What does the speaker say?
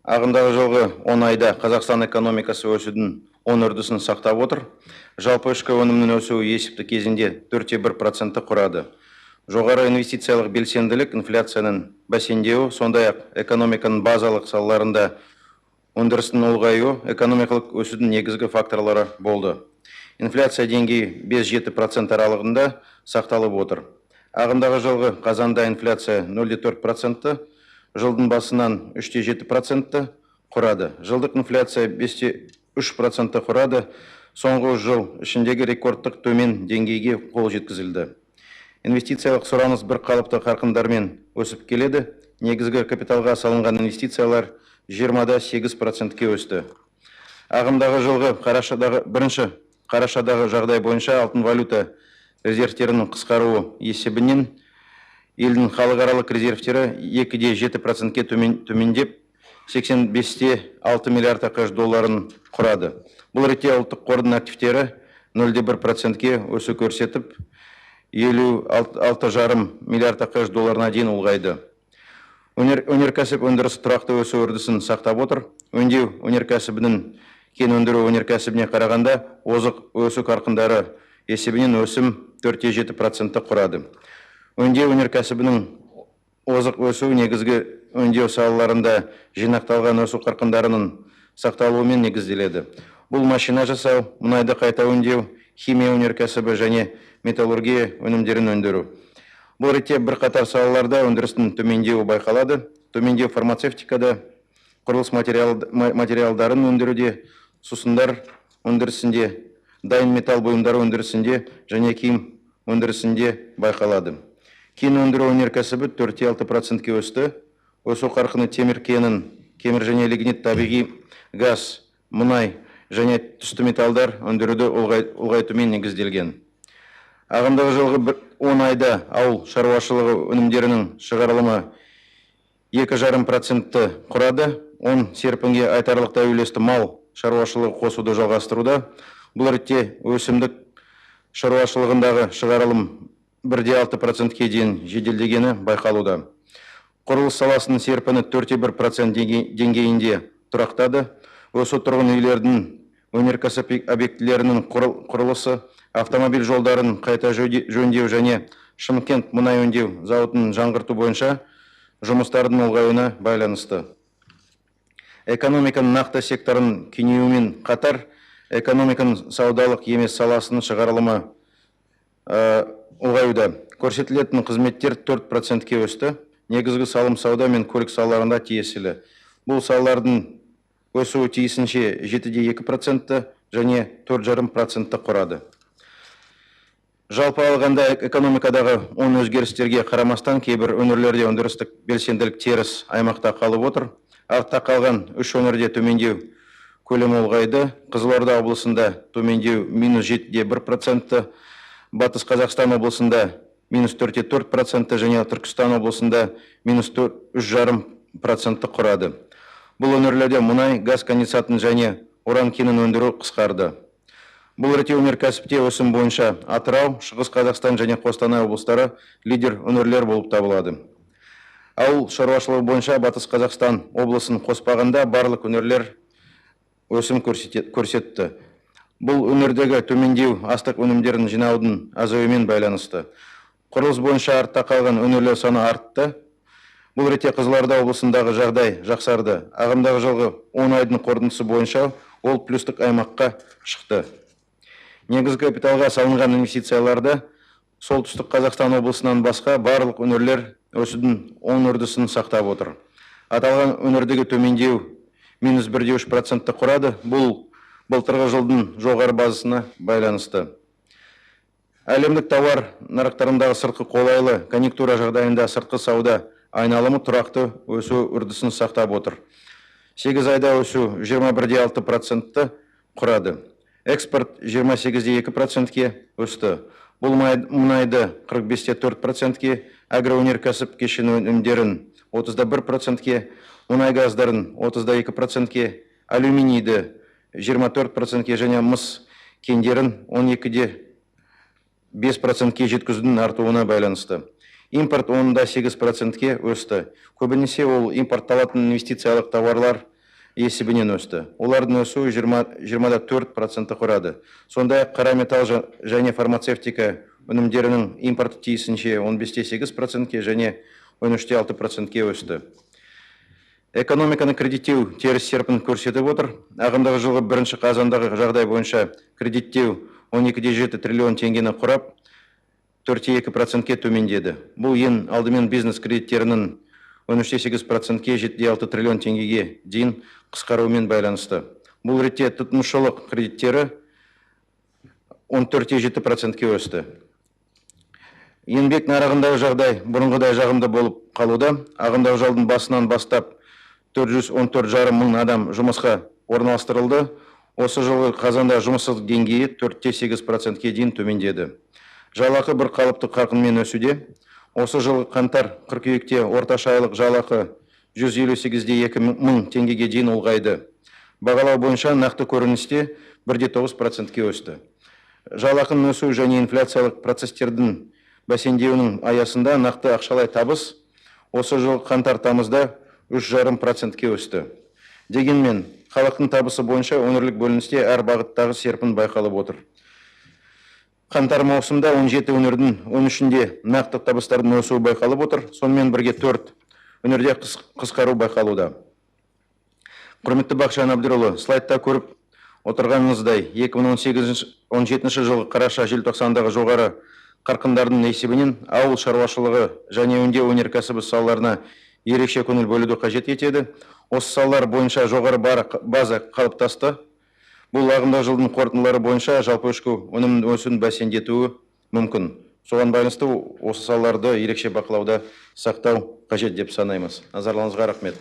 Ағымдағы жылғы 10 айда Қазақстан экономикасы өсудің 10 үрдісін сақтап отыр. Жалпы ішкі өнімнің өсуі есепті кезінде 4,1% құрады. Жоғары инвестициялық белсенділік инфляцияның бәсеңдеуі, сондай-ақ экономиканың базалық салаларында өндірістің ұлғаюы экономикалық өсудің негізгі факторлары болды. Инфляция деңгейі 5-7% аралығында сақталып отыр. Ағымдағы жылғы қазанда инфляция 0,4%, жылдың басынан 3,7% құрады. Жылдық инфляция 5,3% құрады. Соңғы жыл ішіндегі рекордтық төмен деңгейге қол жеткізілді. Инвестициялық сұраныс бір қалыпты қарқындармен өсіп келеді. Негізгі капиталға салынған инвестициялар 20,8%-ке өсті. Ағымдағы жылғы бірінші қарашадағы жағдай бойынша алтын валюта резервтерінің қысқаруы есебінен елдің халықаралық резервтері 2,7%-ке төмендеп 85,6 миллиард ақш долларын құрады. Бұл ретте ұлттық қордың активтері 0,1%-ке өсу көрсетіп, 56,5 миллиард ақш долларына дейін ұлғайды. Өнеркәсіп өндірісі тұрақты өсу үрдісін сақтап отыр. Өңдеу өнеркәсібінің кен өндіру өнеркәсібіне қарағанда озық өсу қарқындары есебінен өсім 4,7% құрады. Өңдеу өнеркәсібінің озық өсу негізгі өңдеу салаларында жинақталған өсу қарқындарының сақталуымен негізделеді. Бұл машина жасау, мұнайды қайта өңдеу, химия өнеркәсібі және металлургия өнімдерін өндіру. Бұл ретте бірқатар салаларда өндірістің төмендеуі байқалады. Төмендеу фармацевтикада, құрылыс материалдарын өндіруде, сусындар өндірісінде, дайын металл бұйымдары өндірісінде және киім өндірісінде байқалады. Кен өндіру өнеркәсібі 4,6%-ке өсті. Өсу қарқыны темір кенін, кемір және лигнит, табиғи газ, мұнай және түсті металдар өндіруді ұлғайтумен негізделген. Ағымдағы жылғы 10 айда ауыл шаруашылығы өнімдерінің шығарылымы 2,5% құрады. 10 серпінге айтарлықтай үлесті мал шаруашылығы қосуды жалғастыруда. Бұл ретте өсімдік шаруашылығындағы шығарылым 1,6%-ке дейін жеделдегені байқалуда. Құрылыс саласының серпіні 4,1% деңгейінде тұрақтады. Өсу тұрғын үйлердің өнеркәсіп объектілерінің құрылысы, автомобиль жолдарын қайта жөндеу және Шымкент мұнай өңдеу зауытының жаңғырту бойынша жұмыстардың ұлғаюына байланысты. Экономиканың нақты секторын кеңеюімен қатар, экономиканың саудалық емес саласының шығарылымы ұлғаюда. Көрсетілетін қызметтер 4%-ке өсті. Негізгі салым сауда мен көлік салаларында тиесілі. Бұл салалардың өсуі тиісінше 7,2% және 4,5% құрады. Жалпы алғанда экономикадағы оң өзгерістерге қарамастан кейбір өңірлерде өндірістік белсенділік теріс аймақта қалып отыр. Артта қалған 3 өңірде төмендеу көлемі ұлғайды. Қызылорда облысында төмендеу -7,1%, Батыс Қазақстан облысында -4,4% және Түркістан облысында -3,5% құрады. Бұл өңірлерде мұнай, газ конденсатын және уран кенін өндіру қысқарды. Бұл ретте өнеркәсіпте өсім бойынша Атырау, Шығыс Қазақстан және Қостанай облыстары лидер өңірлер болып табылады. Ауыл шаруашылығы бойынша Батыс Қазақстан облысын қоспағанда барлық өңірлер өсім көрсетті. Бұл өңірдегі төмендеу астық өнімдерін жинаудың азаюымен байланысты. Құрылыс бойынша артта қалған өңірлер саны артты. Бұл ретте Қызылорда облысындағы жағдай жақсарды. Ағымдағы жылғы 10 айдың қорытындысы бойынша ол плюстік аймаққа шықты. Негізгі капиталға салынған инвестицияларда солтүстік Қазақстан облысынан басқа барлық өңірлер өсудің оң үрдісін сақтап отыр. Аталған өңірдегі төмендеу -1,3% құрады. Бұл былтырғы жылдың жоғары базасына байланысты. Әлемдік тауар нарықтарындағы сыртқы қолайлы конъюнктура жағдайында сыртқы сауда айналымы тұрақты өсу үрдісін сақтап отыр. 8 айда өсу 21,6% құрады. Экспорт 28,2%-ке өсті. Бұл мұнайды 45,4%-ке, агроөнеркәсіп кешені өнімдерін 31%-ке, мұнай газдарын 32%-ке, алюминийді 24%-ке және мыс кендерін 12,5%-ке жеткізудің артуына байланысты. Импорт 10,8%-ке өсті. Көбінесе ол импортталатын инвестициялық тауарлар есебінен өсті. Олардың өсуі 24% құрады. Сондай қара металл және фармацевтика өнімдерінің импорты тиісінше 15,8%-ке және 13,6%-ке өсті. Экономиканы кредиттеу теріс серпін көрсетіп отыр. Ағымдағы жылғы 1 қазандағы жағдай бойынша кредиттеу 12,7 триллион теңгені құрап, 4,2%-ке төмендеді. Бұл ең алдымен бизнес кредиттерінің 13,8%-ке 7,6 триллион теңгеге дейін қысқаруымен байланысты. Бұл ретте тұтынушылық кредиттері 14,7%-ке өсті. Еңбек нарығындағы жағдай бұрынғыдай жағымды болып қалуда. Ағымдағы жылдың басынан бастап 414,5 мың адам жұмысқа орналастырылды. Осы жылғы қазанда жұмыссыздық деңгейі 4,8%-ке дейін төмендеді. Жалақы бір қалыпты қарқынмен өсуде. Осы жылғы қаңтар-қыркүйекте орташа айлық жалақы 158,2 мың теңгеге дейін ұлғайды. Бағалау бойынша нақты көріністе 1,9%-ке өсті. Жалақының өсу және инфляциялық процестердің бәсеңдеуінің аясында нақты ақшалай табыс осы жылғы қаңтар-тамызда 3,5%-ке өсті. Дегенмен, халықтың табысы бойынша өңірлік бөліністе әр бағыттағы серпін байқалып отыр. Қаңтар маусымда 17 өңірдің 13-інде нақты табыстардың өсуі байқалып отыр. Сонымен бірге 4 өңірде қысқару байқалуда. Құрметті Бақытжан Әбдірұлы, слайдта көріп отырғаныңыздай 2018-17 жылғы қараша-желтоқсандағы жоғары қарқындардың есебінен ауыл шаруашылығы және өңдеу өнеркәсібі салаларына ерекше көңіл бөлуді қажет етеді. Осы салалар бойынша жоғары база қалыптасты. Бұл ағымдағы жылдың қорытындылары бойынша жалпы ішкі өнім өсуін бәсеңдетуі мүмкін. Соған байланысты осы салаларды ерекше бақылауда сақтау қажет деп санаймыз. Назарларыңызға рахмет.